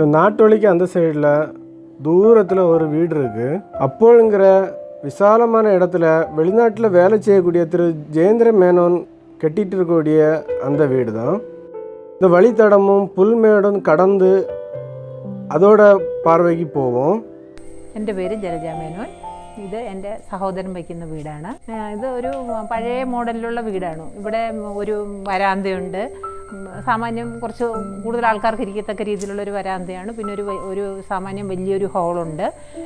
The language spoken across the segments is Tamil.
இந்த நாட்டோலிக்கு அந்த சைடில் தூரத்தில் ஒரு வீடு இருக்குது. அப்போங்கிற விசாலமான இடத்துல வெளிநாட்டில் வேலை செய்யக்கூடிய திரு ஜெயேந்திர மேனோன் கட்டிகிட்டு இருக்கக்கூடிய அந்த வீடு தான். இந்த வழித்தடமும் புல்மேடும் கடந்து அதோட பார்வைக்கு போவோம். എൻ്റെ പേര് ജലജ മേനോൻ. ഇത് എൻ്റെ സഹോദരൻ വയ്ക്കുന്ന വീടാണ്. ഇത് ഒരു പഴയ മോഡലിലുള്ള വീടാണ്. ഇവിടെ ഒരു വരാന്തയുണ്ട്. സാമാന്യം കുറച്ച് കൂടുതൽ ആൾക്കാർക്ക് ഇരിക്കത്തക്ക രീതിയിലുള്ളൊരു വരാന്തയാണ്. പിന്നെ ഒരു സാമാന്യം വലിയൊരു ഹോളുണ്ട്,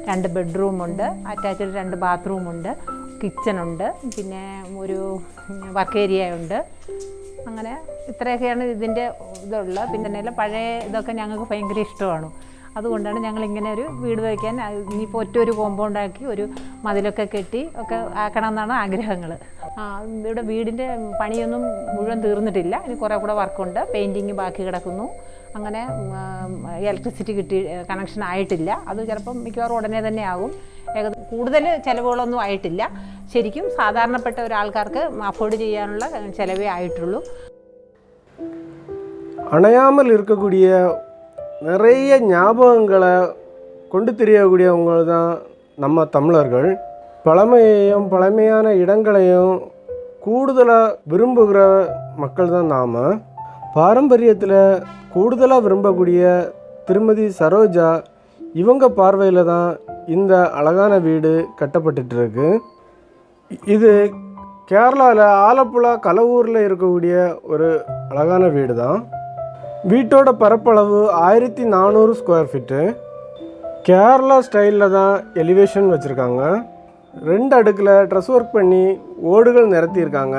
2 ബെഡ്റൂമുണ്ട്, അറ്റാച്ച്ഡ് 2 ബാത്റൂമുണ്ട്, കിച്ചണുണ്ട്, പിന്നെ ഒരു വർക്ക് ഏരിയ ഉണ്ട്. അങ്ങനെ ഇത്രയൊക്കെയാണ് ഇതിൻ്റെ ഇതുള്ളത്. പിന്നെ പഴയ ഇതൊക്കെ ഞങ്ങൾക്ക് ഭയങ്കര ഇഷ്ടമാണ്. അതുകൊണ്ടാണ് ഞങ്ങളിങ്ങനെ ഒരു വീട് വയ്ക്കാൻ ഇനിയിപ്പോൾ ഒരു കോമ്പൗണ്ടാക്കി ഒരു മതിലൊക്കെ കെട്ടി ഒക്കെ ആക്കണമെന്നാണ് ആഗ്രഹങ്ങൾ. ഇവിടെ വീടിൻ്റെ പണിയൊന്നും മുഴുവൻ തീർന്നിട്ടില്ല. ഇനി കുറേ കൂടെ വർക്കുണ്ട്. പെയിൻറ്റിങ് ബാക്കി കിടക്കുന്നു. അങ്ങനെ ഇലക്ട്രിസിറ്റി കണക്ഷൻ ആയിട്ടില്ല. അത് ചിലപ്പം മിക്കവാറും ഉടനെ തന്നെ ആകും. കൂടുതൽ ചിലവുകളൊന്നും ആയിട്ടില്ല. ശരിക്കും സാധാരണപ്പെട്ട ഒരാൾക്കാർക്ക് അഫോർഡ് ചെയ്യാനുള്ള ചിലവേ ആയിട്ടുള്ളൂ. அணையாமல் இருக்கக்கூடிய நிறைய ஞாபகங்களை கொண்டு தெரியக்கூடியவங்க தான் நம்ம தமிழர்கள். பழமையையும் பழமையான இடங்களையும் கூடுதலாக விரும்புகிற மக்கள் தான் நாம். பாரம்பரியத்தில் கூடுதலாக விரும்பக்கூடிய திருமதி சரோஜா இவங்க பார்வையில் தான் இந்த அழகான வீடு கட்டப்பட்டுருக்கு. இது கேரளாவில் ஆலப்புழா கலவூரில் இருக்கக்கூடிய ஒரு அழகான வீடு தான். வீட்டோட பரப்பளவு 1400 ஸ்கொயர் ஃபீட்டு. கேரளா ஸ்டைலில் தான் எலிவேஷன் வச்சுருக்காங்க. 2 அடுக்கில் ட்ரெஸ் ஒர்க் பண்ணி ஓடுகள் நிரத்தியிருக்காங்க.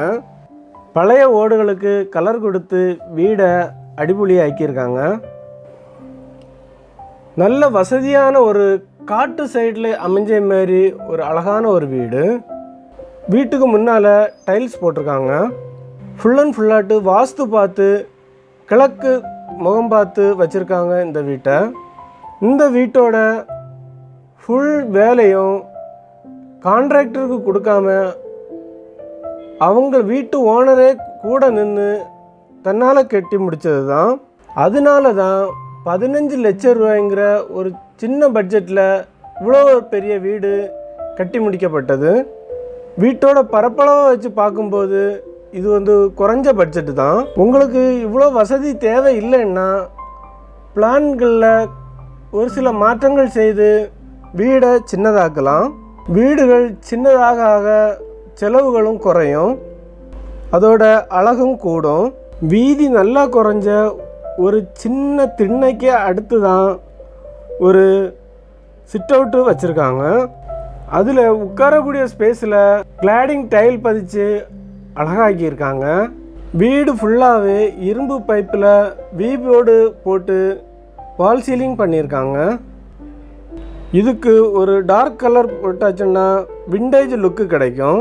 பழைய ஓடுகளுக்கு கலர் கொடுத்து வீடை அடிப்பொலி ஆக்கியிருக்காங்க. நல்ல வசதியான ஒரு காட்டு சைடில் அமைஞ்ச மாதிரி ஒரு அழகான ஒரு வீடு. வீட்டுக்கு முன்னால் டைல்ஸ் போட்டிருக்காங்க. ஃபுல் அண்ட் ஃபுல்லாட்டு வாஸ்து பார்த்து கிழக்கு முகம் பார்த்து வச்சுருக்காங்க இந்த வீட்டை. இந்த வீட்டோட ஃபுல் வேலையும் கான்ட்ராக்டருக்கு கொடுக்காம அவங்க வீட்டு ஓனரே கூட நின்று தன்னால் கட்டி முடித்தது தான். அதனால தான் 15 லட்சம் ரூபாய்ங்கிற ஒரு சின்ன பட்ஜெட்டில் இவ்வளோ பெரிய வீடு கட்டி முடிக்கப்பட்டது. வீட்டோட பரப்பளவை வச்சு பார்க்கும்போது இது குறைஞ்ச பட்ஜெட்டு தான். உங்களுக்கு இவ்வளோ வசதி தேவை இல்லைன்னா பிளான்களில் ஒரு சில மாற்றங்கள் செய்து வீடை சின்னதாக்கலாம். வீடுகள் சின்னதாக ஆக செலவுகளும் குறையும், அதோட அழகும் கூடும். வீதி நல்லா குறைஞ்ச ஒரு சின்ன திண்ணைக்கு அடுத்து தான் ஒரு சிட் அவுட்டு வச்சுருக்காங்க. அதில் உட்காரக்கூடிய ஸ்பேஸில் கிளாடிங் டைல் பதிச்சு அழகாக்கியிருக்காங்க. வீடு ஃபுல்லாகவே இரும்பு பைப்பில் வீபோர்டு போட்டு வால் சீலிங் பண்ணியிருக்காங்க. இதுக்கு ஒரு டார்க் கலர் போட்டாச்சுன்னா விண்டேஜ் லுக்கு கிடைக்கும்.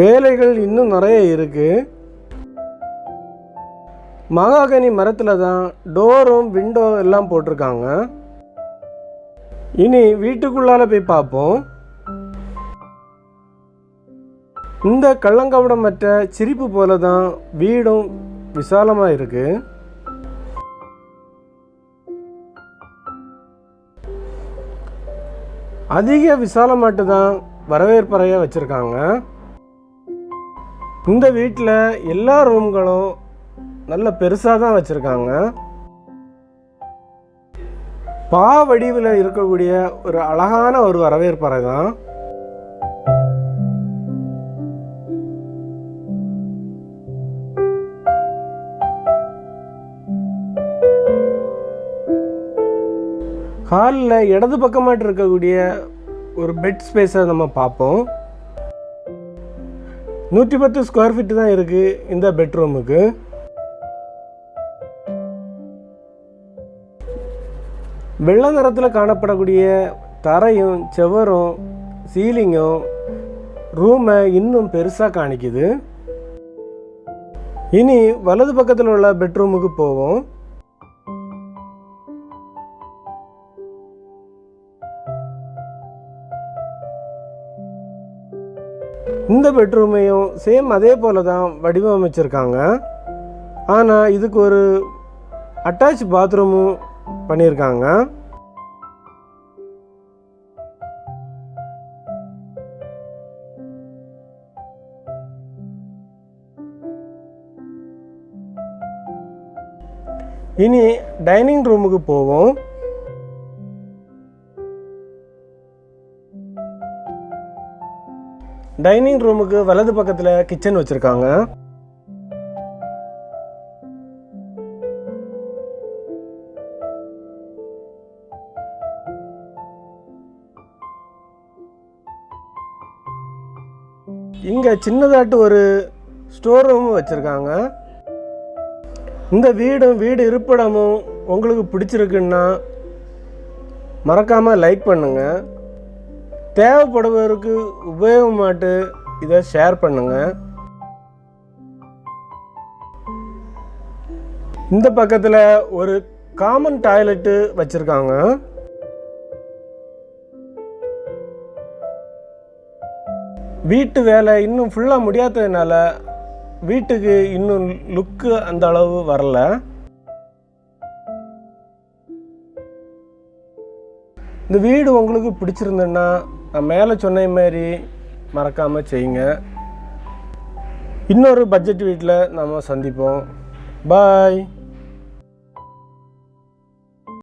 வேலைகள் இன்னும் நிறைய இருக்குது. மகாகனி மரத்தில் தான் டோரும் விண்டோ எல்லாம் போட்டிருக்காங்க. இனி வீட்டுக்குள்ளால போய் பார்ப்போம். இந்த கள்ளங்கவடமற்ற சிரிப்பு போல தான் வீடும் விசாலமாக இருக்குது. அதிக விசாலமாட்டு தான் வரவேற்பறையாக வச்சுருக்காங்க. இந்த வீட்டில் எல்லா ரூம்களும் நல்ல பெருசாக தான் வச்சுருக்காங்க. பா வடிவில் இருக்கக்கூடிய ஒரு அழகான ஒரு வரவேற்பறை தான். ஹாலில் இடது பக்கமாட்டு இருக்கக்கூடிய ஒரு பெட் ஸ்பேஸை நம்ம பார்ப்போம். 110 ஸ்கொயர் ஃபீட்டு தான் இருக்குது இந்த பெட்ரூமுக்கு. வெள்ளை நிறத்தில் காணப்படக்கூடிய தரையும் செவரும் சீலிங்கும் ரூமை இன்னும் பெருசாக காணிக்குது. இனி வலது பக்கத்தில் உள்ள பெட்ரூமுக்கு போவோம். இந்த பெட்ரூமையும் சேம் அதே போல தான் வடிவமைச்சிருக்காங்க. ஆனால் இதுக்கு ஒரு அட்டாச் பாத்ரூமும் பண்ணியிருக்காங்க. இனி டைனிங் ரூமுக்கு போவோம். டைனிங் ரூமுக்கு வலது பக்கத்தில் கிச்சன் வச்சுருக்காங்க. இங்கே சின்னதாட்டு ஒரு ஸ்டோர் ரூம் வச்சுருக்காங்க. இந்த வீடு இருப்பிடமும் உங்களுக்கு பிடிச்சிருக்குன்னா மறக்காமல் லைக் பண்ணுங்கள். தேவைப்படுவதற்கு உபயோகமாட்டு இதை ஷேர் பண்ணுங்கள். இந்த பக்கத்தில் ஒரு காமன் டாய்லெட்டு வச்சுருக்காங்க. வீட்டு வேலை இன்னும் ஃபுல்லாக முடியாததுனால வீட்டுக்கு இன்னும் லுக்கு அந்த அளவு வரல. இந்த வீடு உங்களுக்கு பிடிச்சிருந்ததுன்னா நான் மேலே சொன்ன மாதிரி மறக்காமல் செய்யுங்க. இன்னொரு பட்ஜெட் வீட்டில் நம்ம சந்திப்போம். பாய்.